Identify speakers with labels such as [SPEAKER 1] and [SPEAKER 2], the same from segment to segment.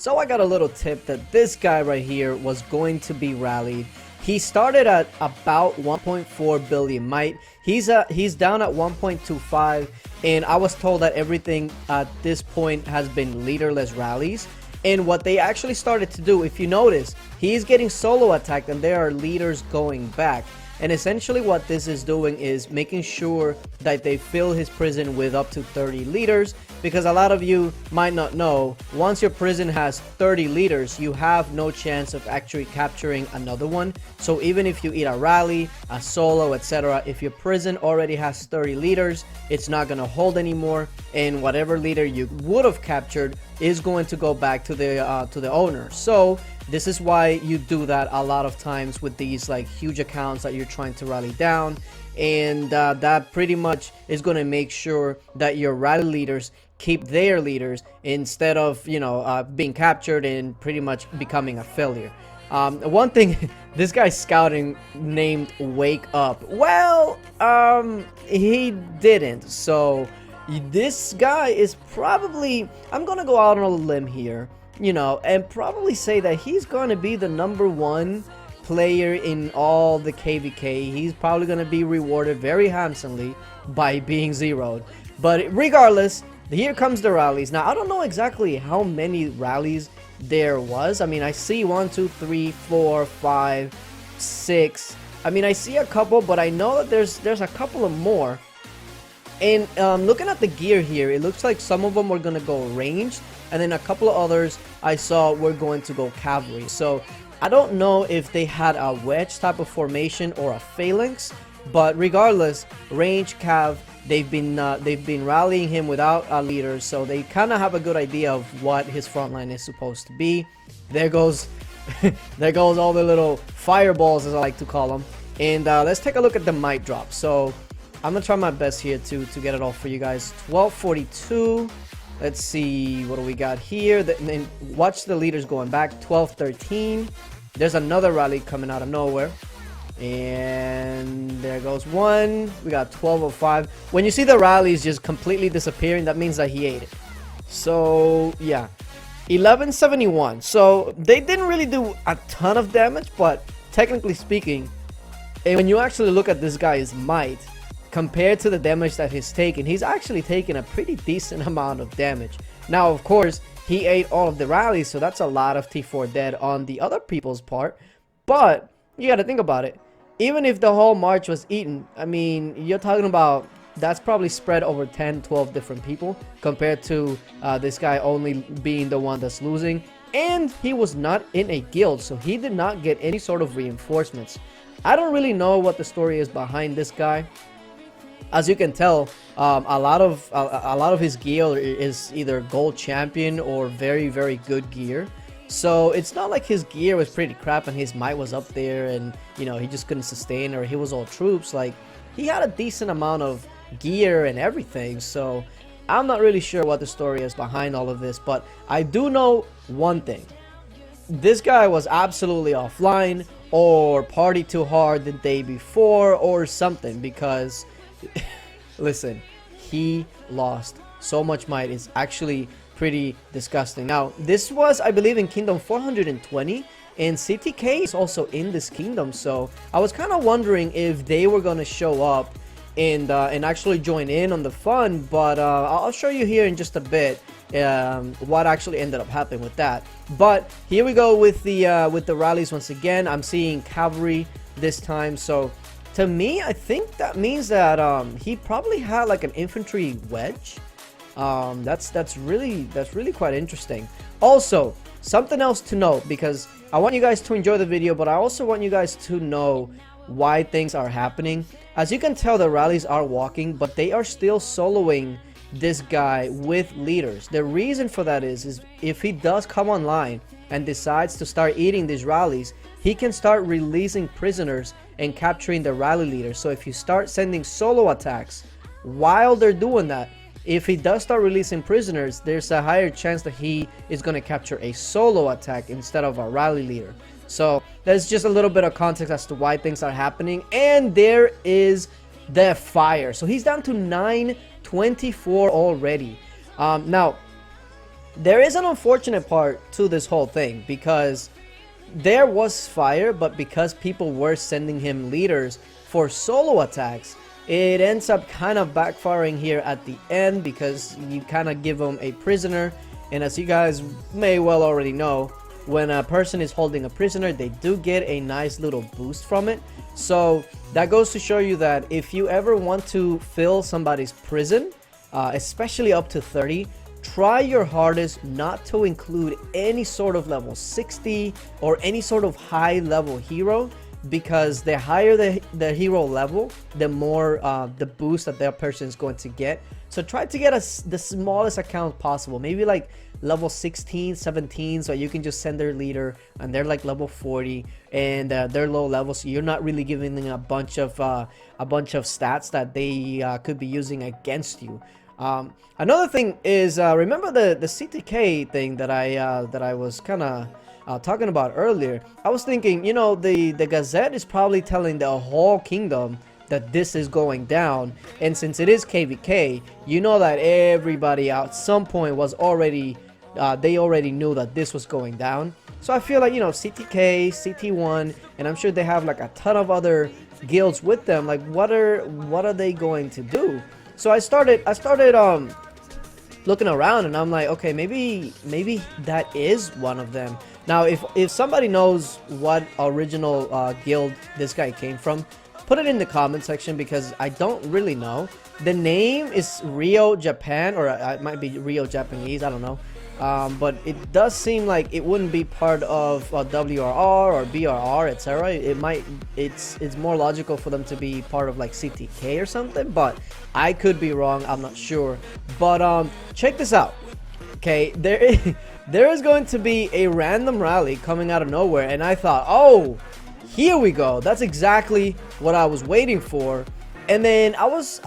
[SPEAKER 1] So I got a little tip that this guy right here was going to be rallied. He started at about 1.4 billion might. He's down at 1.25, and I was told that everything at this point has been leaderless rallies. And what they actually started to do, if you notice, he's getting solo attacked and there are leaders going back. And essentially what this is doing is making sure that they fill his prison with up to 30 leaders, because a lot of you might not know, once your prison has 30 leaders, you have no chance of actually capturing another one. So even if you eat a rally, a solo, etc., if your prison already has 30 leaders, it's not going to hold anymore, and whatever leader you would have captured is going to go back to the owner. So this is why you do that a lot of times with these like huge accounts that you're trying to rally down, and that pretty much is going to make sure that your rally leaders keep their leaders instead of, you know, being captured and pretty much becoming a failure. One thing, this guy's scouting named Wake Up. Well, he didn't. So this guy is probably, I'm gonna go out on a limb here, you know, and probably say that he's gonna be the #1 player in all the KVK. He's probably gonna be rewarded very handsomely by being zeroed. But regardless, here comes the rallies. Now I don't know exactly how many rallies there was. I mean, I see 1 2 3 4 5 6. I mean, I see a couple, but I know that there's a couple of more. And looking at the gear here, it looks like some of them were gonna go ranged, and then a couple of others I saw were going to go cavalry. So I don't know if they had a wedge type of formation or a phalanx, but regardless, range cav, they've been rallying him without a leader, so they kind of have a good idea of what his front line is supposed to be. There goes there goes all the little fireballs, as I like to call them. And let's take a look at the might drop. So I'm gonna try my best here to get it all for you guys. 1242. Let's see, what do we got here? And watch the leaders going back. 1213. There's another rally coming out of nowhere, and there goes one. We got 1205. When you see the rallies just completely disappearing, that means that he ate it. So yeah, 1171. So they didn't really do a ton of damage, but technically speaking, and when you actually look at this guy's might compared to the damage that he's taken, he's actually taken a pretty decent amount of damage. Now, of course, he ate all of the rallies, so that's a lot of T4 dead on the other people's part. But you got to think about it. Even if the whole march was eaten, I mean, you're talking about that's probably spread over 10, 12 different people compared to this guy only being the one that's losing. And he was not in a guild, so he did not get any sort of reinforcements. I don't really know what the story is behind this guy. As you can tell, a lot of his gear is either gold champion or very, very good gear. So it's not like his gear was pretty crap and his might was up there and, you know, he just couldn't sustain, or he was all troops. Like, he had a decent amount of gear and everything. So I'm not really sure what the story is behind all of this, but I do know one thing. This guy was absolutely offline or partied too hard the day before or something, because listen, he lost so much might. It's actually pretty disgusting. Now, this was, I believe, in Kingdom 420, and CTK is also in this kingdom, so I was kind of wondering if they were going to show up and actually join in on the fun, but I'll show you here in just a bit what actually ended up happening with that. But here we go with the rallies once again. I'm seeing cavalry this time, so to me, I think that means that he probably had like an infantry wedge. That's really quite interesting. Also, something else to note, because I want you guys to enjoy the video, but I also want you guys to know why things are happening. As you can tell, the rallies are walking, but they are still soloing this guy with leaders. The reason for that is if he does come online and decides to start eating these rallies, he can start releasing prisoners and capturing the rally leaders. So if you start sending solo attacks while they're doing that, if he does start releasing prisoners, there's a higher chance that he is going to capture a solo attack instead of a rally leader. So there's just a little bit of context as to why things are happening. And there is the fire. So he's down to 924 already. Now, there is an unfortunate part to this whole thing, because there was fire, but because people were sending him leaders for solo attacks, it ends up kind of backfiring here at the end, because you kind of give him a prisoner. And as you guys may well already know, when a person is holding a prisoner, they do get a nice little boost from it. So that goes to show you that if you ever want to fill somebody's prison, especially up to 30, try your hardest not to include any sort of level 60 or any sort of high level hero, because the higher the hero level, the more the boost that that person is going to get. So try to get the smallest account possible, maybe like level 16, 17, so you can just send their leader and they're like level 40 and they're low level, so you're not really giving them a bunch of stats that they could be using against you. Another thing is, remember the CTK thing that I was kind of talking about earlier. I was thinking, you know, the Gazette is probably telling the whole kingdom that this is going down, and since it is KVK, you know that everybody at some point was already they already knew that this was going down. So I feel like, you know, CTK, CT1, and I'm sure they have like a ton of other guilds with them. Like, what are they going to do? So I started looking around, and I'm like, okay, maybe that is one of them. Now, if somebody knows what original guild this guy came from, put it in the comment section, because I don't really know. The name is Rio Japan, or it might be Rio Japanese, I don't know. But it does seem like it wouldn't be part of WRR or BRR, etc. It's more logical for them to be part of like CTK or something, but I could be wrong, I'm not sure. But check this out. Okay, there is going to be a random rally coming out of nowhere, and I thought, oh, here we go. That's exactly what I was waiting for. And then I was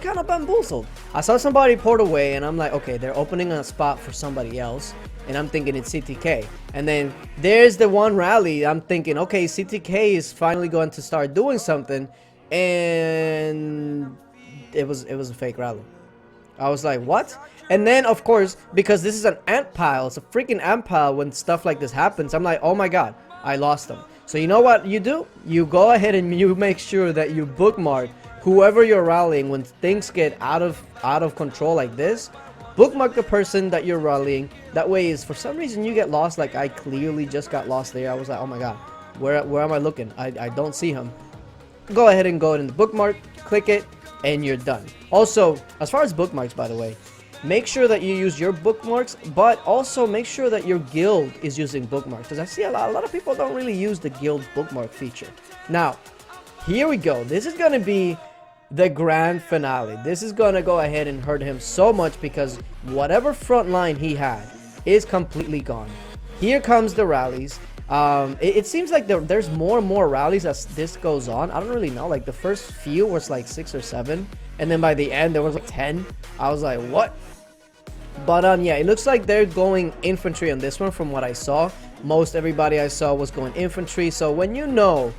[SPEAKER 1] kind of bamboozled. I saw somebody port away, and I'm like, okay, they're opening a spot for somebody else, and I'm thinking it's CTK. And then there's the one rally. I'm thinking, okay, CTK is finally going to start doing something, and it was a fake rally. I was like, what? And then, of course, because this is an ant pile, it's a freaking ant pile when stuff like this happens, I'm like, oh my god, I lost them. So you know what you do? You go ahead and you make sure that you bookmark whoever you're rallying. When things get out of control like this, bookmark the person that you're rallying. That way, is for some reason you get lost, like I clearly just got lost there. I was like, oh my god, where am I looking? I don't see him. Go ahead and go in the bookmark, click it, and you're done. Also, as far as bookmarks, by the way, make sure that you use your bookmarks, but also make sure that your guild is using bookmarks, because I see a lot of people don't really use the guild bookmark feature. Now, here we go. This is going to be the grand finale. This is going to go ahead and hurt him so much, because whatever front line he had is completely gone. Here comes the rallies. It seems like there's more and more rallies as this goes on. I don't really know. Like, the first few was like 6 or 7, and then by the end there was like 10. I was like, what? But yeah, it looks like they're going infantry on this one. From what I saw, most everybody I saw was going infantry. So when you know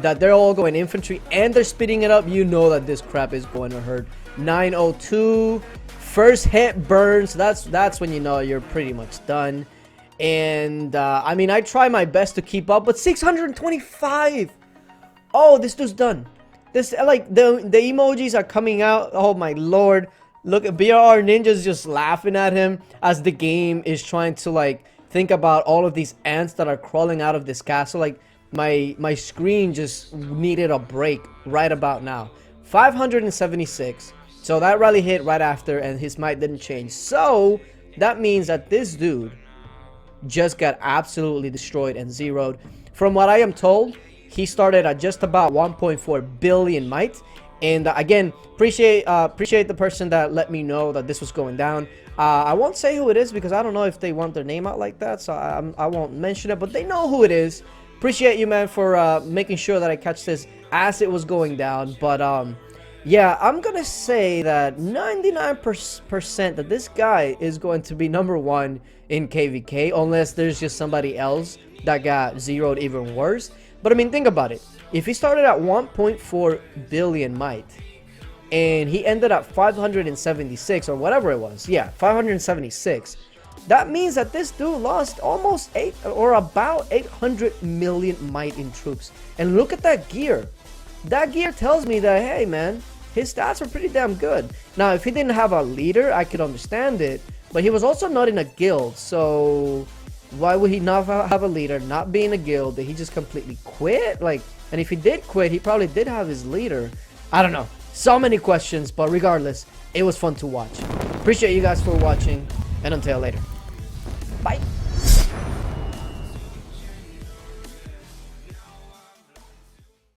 [SPEAKER 1] that they're all going infantry and they're speeding it up, you know that this crap is going to hurt. 902 first hit burns. That's when you know you're pretty much done. And I mean, I try my best to keep up, but 625. Oh, this dude's done. This, like, the emojis are coming out. Oh my lord. Look at BRR Ninja's just laughing at him as the game is trying to, like, think about all of these ants that are crawling out of this castle. Like, my screen just needed a break right about now. 576. So that rally hit right after, and his might didn't change. So that means that this dude just got absolutely destroyed and zeroed. From what I am told, he started at just about 1.4 billion might. And again, appreciate the person that let me know that this was going down. I won't say who it is, because I don't know if they want their name out like that, so I won't mention it, but they know who it is. Appreciate you, man, for making sure that I catch this as it was going down. But yeah, I'm gonna say that 99% that this guy is going to be #1 in KVK, unless there's just somebody else that got zeroed even worse. But I mean, think about it. If he started at 1.4 billion might, and he ended at 576 or whatever it was, yeah, 576, That means that this dude lost almost about 800 million might in troops. And look at that gear. That gear tells me that, hey man, his stats are pretty damn good. Now, if he didn't have a leader, I could understand it. But he was also not in a guild, so why would he not have a leader, not be in a guild? Did he just completely quit? Like, and if he did quit, he probably did have his leader. I don't know. So many questions, but regardless, it was fun to watch. Appreciate you guys for watching, and until later. Bye.